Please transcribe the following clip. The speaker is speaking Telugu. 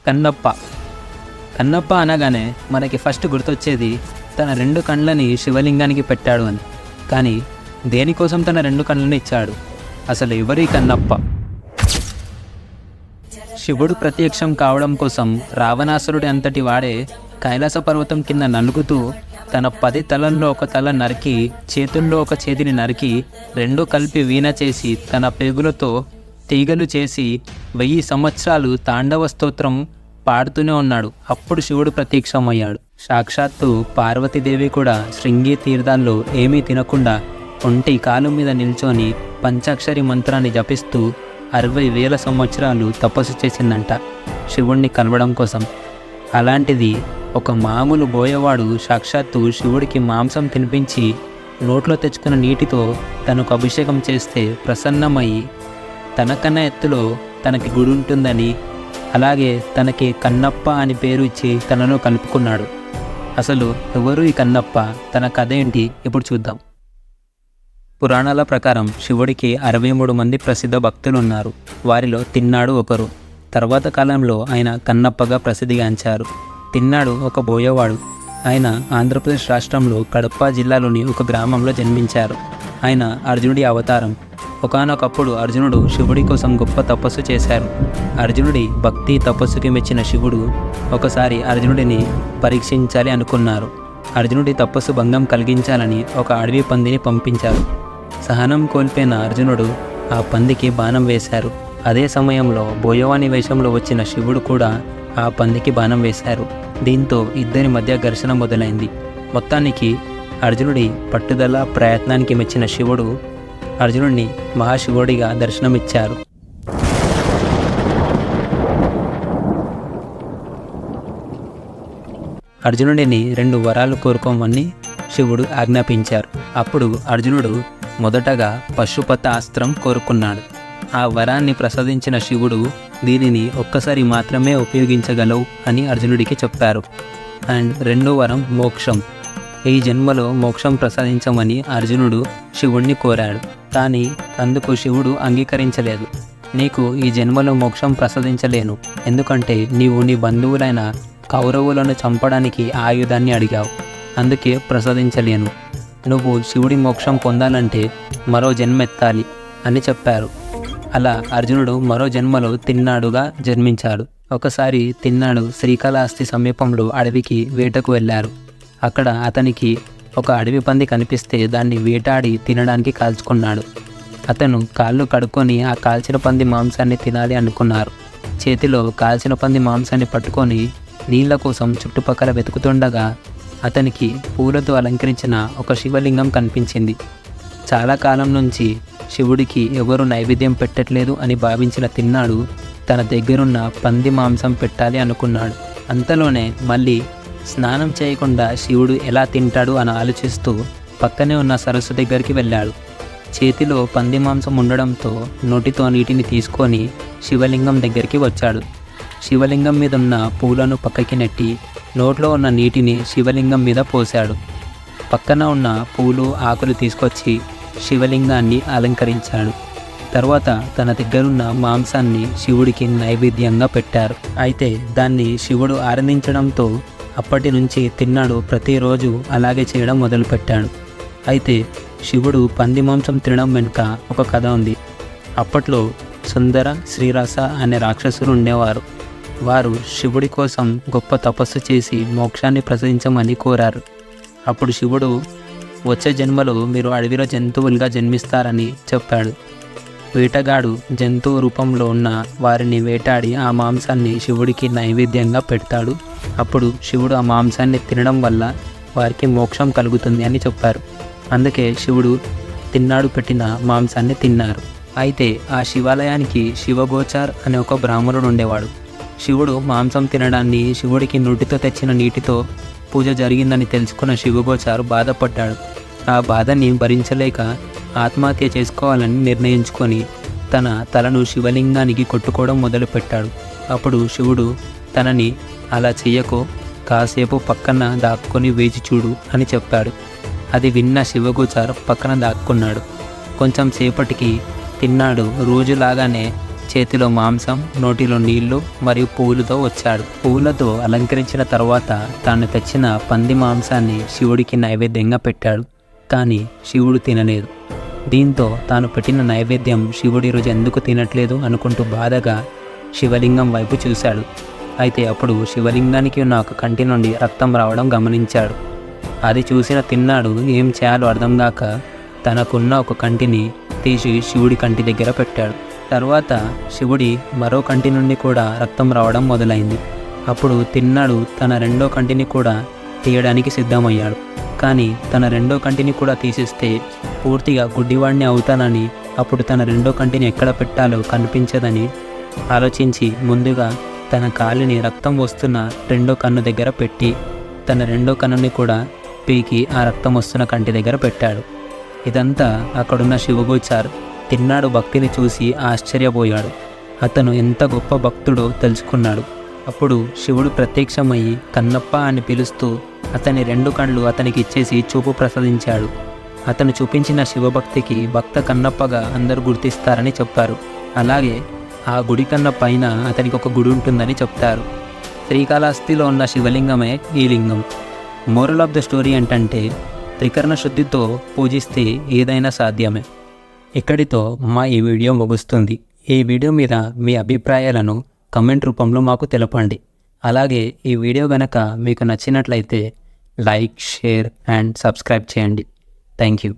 కన్నప్ప. కన్నప్ప అనగానే మనకి ఫస్ట్ గుర్తొచ్చేది తన 2 కళ్ళని శివలింగానికి పెట్టాడు అని. కానీ దేనికోసం తన 2 కళ్ళని ఇచ్చాడు? అసలు ఎవరి కన్నప్ప? శివుడు ప్రత్యక్షం కావడం కోసం రావణాసురుడి అంతటి వాడే కైలాస పర్వతం కింద నలుగుతూ తన 10 తలల్లో ఒక తల నరికి, చేతుల్లో ఒక చేతిని నరికి 2 కలిపి వీణ చేసి తన పేగులతో తీగలు చేసి 1000 సంవత్సరాలు తాండవ స్తోత్రం పాడుతూనే ఉన్నాడు. అప్పుడు శివుడు ప్రత్యక్షమయ్యాడు. సాక్షాత్తు పార్వతీదేవి కూడా శృంగి తీర్థాల్లో ఏమీ తినకుండా ఒంటి కాలు మీద నిల్చొని పంచాక్షరి మంత్రాన్ని జపిస్తూ 60,000 సంవత్సరాలు తపస్సు చేసిందంట శివుణ్ణి కలవడం కోసం. అలాంటిది ఒక మామూలు బోయవాడు సాక్షాత్తు శివుడికి మాంసం తినిపించి నోట్లో తెచ్చుకున్న నీటితో తనకు అభిషేకం చేస్తే ప్రసన్నమై తనకన్నా ఎత్తులో తనకి గుడి ఉంటుందని, అలాగే తనకి కన్నప్ప అని పేరు ఇచ్చి తనలో కలుపుకున్నాడు. అసలు ఎవరు ఈ కన్నప్ప? తన కథ ఏంటి ఇప్పుడు చూద్దాం. పురాణాల ప్రకారం శివుడికి 63 మంది ప్రసిద్ధ భక్తులు ఉన్నారు. వారిలో తిన్నాడు ఒకరు. తర్వాత కాలంలో ఆయన కన్నప్పగా ప్రసిద్ధిగాంచారు. తిన్నాడు ఒక బోయవాడు. ఆయన ఆంధ్రప్రదేశ్ రాష్ట్రంలో కడప జిల్లాలోని ఒక గ్రామంలో జన్మించారు. ఆయన అర్జునుడి అవతారం. ఒకానొకప్పుడు అర్జునుడు శివుడి కోసం గొప్ప తపస్సు చేశారు. అర్జునుడి భక్తి తపస్సుకి మెచ్చిన శివుడు ఒకసారి అర్జునుడిని పరీక్షించాలి అనుకున్నారు. అర్జునుడి తపస్సు భంగం కలిగించాలని ఒక అడవి పందిని పంపించారు. సహనం కోల్పోయిన అర్జునుడు ఆ పందికి బాణం వేశారు. అదే సమయంలో బోయవాని వేషంలో వచ్చిన శివుడు కూడా ఆ పందికి బాణం వేశారు. దీంతో ఇద్దరి మధ్య ఘర్షణ మొదలైంది. మొత్తానికి అర్జునుడి పట్టుదల ప్రయత్నానికి మెచ్చిన శివుడు అర్జునుడిని మహాశివుడిగా దర్శనమిచ్చారు. అర్జునుడిని 2 వరాలు కోరుకోమని శివుడు ఆజ్ఞాపించారు. అప్పుడు అర్జునుడు మొదటగా పశుపత అస్త్రం కోరుకున్నాడు. ఆ వరాన్ని ప్రసాదించిన శివుడు దీనిని ఒక్కసారి మాత్రమే ఉపయోగించగలవు అని అర్జునుడికి చెప్పారు. అండ్ 2వ వరం మోక్షం. ఈ జన్మలో మోక్షం ప్రసాదించమని అర్జునుడు శివుణ్ణి కోరాడు. కానీ అందుకు శివుడు అంగీకరించలేదు. నీకు ఈ జన్మలో మోక్షం ప్రసాదించలేను, ఎందుకంటే నీవు నీ బంధువులైన కౌరవులను చంపడానికి ఆయుధాన్ని అడిగావు, అందుకే ప్రసాదించలేను. నువ్వు శివుడి మోక్షం పొందాలంటే మరో జన్మెత్తాలి అని చెప్పారు. అలా అర్జునుడు మరో జన్మలో తిన్నాడుగా జన్మించాడు. ఒకసారి తిన్నాడు శ్రీకాళహస్తి సమీపంలో అడవికి వేటకు వెళ్ళారు. అక్కడ అతనికి ఒక అడవి పంది కనిపిస్తే దాన్ని వేటాడి తినడానికి కాల్చుకున్నాడు. అతను కాళ్ళు కడుక్కొని ఆ కాల్చిన పంది మాంసాన్ని తినాలి అనుకున్నారు. చేతిలో కాల్చిన పంది మాంసాన్ని పట్టుకొని నీళ్ల కోసం చుట్టుపక్కల వెతుకుతుండగా అతనికి పూలతో అలంకరించిన ఒక శివలింగం కనిపించింది. చాలా కాలం నుంచి శివుడికి ఎవరు నైవేద్యం పెట్టట్లేదు అని భావించిన తిన్నాడు తన దగ్గరున్న పంది మాంసం పెట్టాలి అనుకున్నాడు. అంతలోనే మళ్ళీ స్నానం చేయకుండా శివుడు ఎలా తింటాడు అని ఆలోచిస్తూ పక్కనే ఉన్న సరస్సు దగ్గరికి వెళ్ళాడు. చేతిలో పంది మాంసం ఉండడంతో నోటితో నీటిని తీసుకొని శివలింగం దగ్గరికి వచ్చాడు. శివలింగం మీద ఉన్న పూలను పక్కకి నెట్టి నోట్లో ఉన్న నీటిని శివలింగం మీద పోశాడు. పక్కన ఉన్న పూలు ఆకులు తీసుకొచ్చి శివలింగాన్ని అలంకరించాడు. తర్వాత తన దగ్గరున్న మాంసాన్ని శివుడికి నైవేద్యంగా పెట్టారు. అయితే దాన్ని శివుడు ఆనందించడంతో అప్పటి నుంచి తిన్నాడు ప్రతిరోజు అలాగే చేయడం మొదలుపెట్టాడు. అయితే శివుడు పంది మాంసం తినడం వెనుక ఒక కథ ఉంది. అప్పట్లో సుందర శ్రీరస అనే రాక్షసులు ఉండేవారు. వారు శివుడి కోసం గొప్ప తపస్సు చేసి మోక్షాన్ని ప్రసాదించమని కోరారు. అప్పుడు శివుడు వచ్చే జన్మలో మీరు అడవిలో జంతువులుగా జన్మిస్తారని చెప్పాడు. వేటగాడు జంతువు రూపంలో ఉన్న వారిని వేటాడి ఆ మాంసాన్ని శివుడికి నైవేద్యంగా పెడతాడు. అప్పుడు శివుడు ఆ మాంసాన్ని తినడం వల్ల వారికి మోక్షం కలుగుతుంది అని చెప్పారు. అందుకే శివుడు తిన్నాడు పెట్టిన మాంసాన్ని తిన్నారు. అయితే ఆ శివాలయానికి శివగోచార్ అనే ఒక బ్రాహ్మణుడు ఉండేవాడు. శివుడు మాంసం తినడాన్ని శివుడికి నోటితో తెచ్చిన నీటితో పూజ జరిగిందని తెలుసుకున్న శివగోచారు బాధపడ్డాడు. ఆ బాధని భరించలేక ఆత్మహత్య చేసుకోవాలని నిర్ణయించుకొని తన తలను శివలింగానికి కొట్టుకోవడం మొదలుపెట్టాడు. అప్పుడు శివుడు తనని అలా చెయ్యకు, కాసేపు పక్కన దాక్కొని వేచి చూడు అని చెప్పాడు. అది విన్న శివగోచార్ పక్కన దాక్కున్నాడు. కొంచెం సేపటికి తిన్నాడు రోజులాగానే చేతిలో మాంసం, నోటిలో నీళ్లు మరియు పువ్వులతో వచ్చాడు. పువ్వులతో అలంకరించిన తర్వాత తాను తెచ్చిన పంది మాంసాన్ని శివుడికి నైవేద్యంగా పెట్టాడు. కానీ శివుడు తినలేదు. దీంతో తాను పెట్టిన నైవేద్యం శివుడు ఈరోజు ఎందుకు తినట్లేదు అనుకుంటూ బాధగా శివలింగం వైపు చూశాడు. అయితే అప్పుడు శివలింగానికి ఉన్న ఒక కంటి నుండి రక్తం రావడం గమనించాడు. అది చూసిన తిన్నాడు ఏం చేయాలో అర్థం కాక తనకున్న ఒక కంటిని తీసి శివుడి కంటి దగ్గర పెట్టాడు. తర్వాత శివుడి మరో కంటి నుండి కూడా రక్తం రావడం మొదలైంది. అప్పుడు తిన్నాడు తన రెండో కంటిని కూడా తీయడానికి సిద్ధమయ్యాడు. కానీ తన రెండో కంటిని కూడా తీసేస్తే పూర్తిగా గుడ్డివాడిని అవుతానని, అప్పుడు తన రెండో కంటిని ఎక్కడ పెట్టాలో కనిపించదని ఆలోచించి ముందుగా తన కాలిని రక్తం వస్తున్న రెండో కన్ను దగ్గర పెట్టి తన రెండో కన్నుని కూడా పీకి ఆ రక్తం వస్తున్న కంటి దగ్గర పెట్టాడు. ఇదంతా అక్కడున్న శివగోచార్ తిన్నాడు భక్తిని చూసి ఆశ్చర్యపోయాడు. అతను ఎంత గొప్ప భక్తుడో తెలుసుకున్నాడు. అప్పుడు శివుడు ప్రత్యక్షమయ్యి కన్నప్ప అని పిలుస్తూ అతని రెండు కళ్ళు అతనికి ఇచ్చేసి చూపు ప్రసాదించాడు. అతను చూపించిన శివభక్తికి భక్త కన్నప్పగా అందరూ గుర్తిస్తారని చెప్పారు. అలాగే ఆ గుడి కన్న పైన అతనికి ఒక గుడి ఉంటుందని చెప్తారు. శ్రీకాళహస్తిలో ఉన్న శివలింగమే ఈ లింగం. మోరల్ ఆఫ్ ద స్టోరీ ఏంటంటే త్రికరణ శుద్ధితో పూజిస్తే ఏదైనా సాధ్యమే. ఇక్కడితో మా ఈ వీడియో ముగుస్తుంది. ఈ వీడియో మీద మీ అభిప్రాయాలను కమెంట్ రూపంలో మాకు తెలపండి. అలాగే ఈ వీడియో గనక మీకు నచ్చినట్లయితే లైక్, షేర్ అండ్ సబ్స్క్రైబ్ చేయండి. Thank you.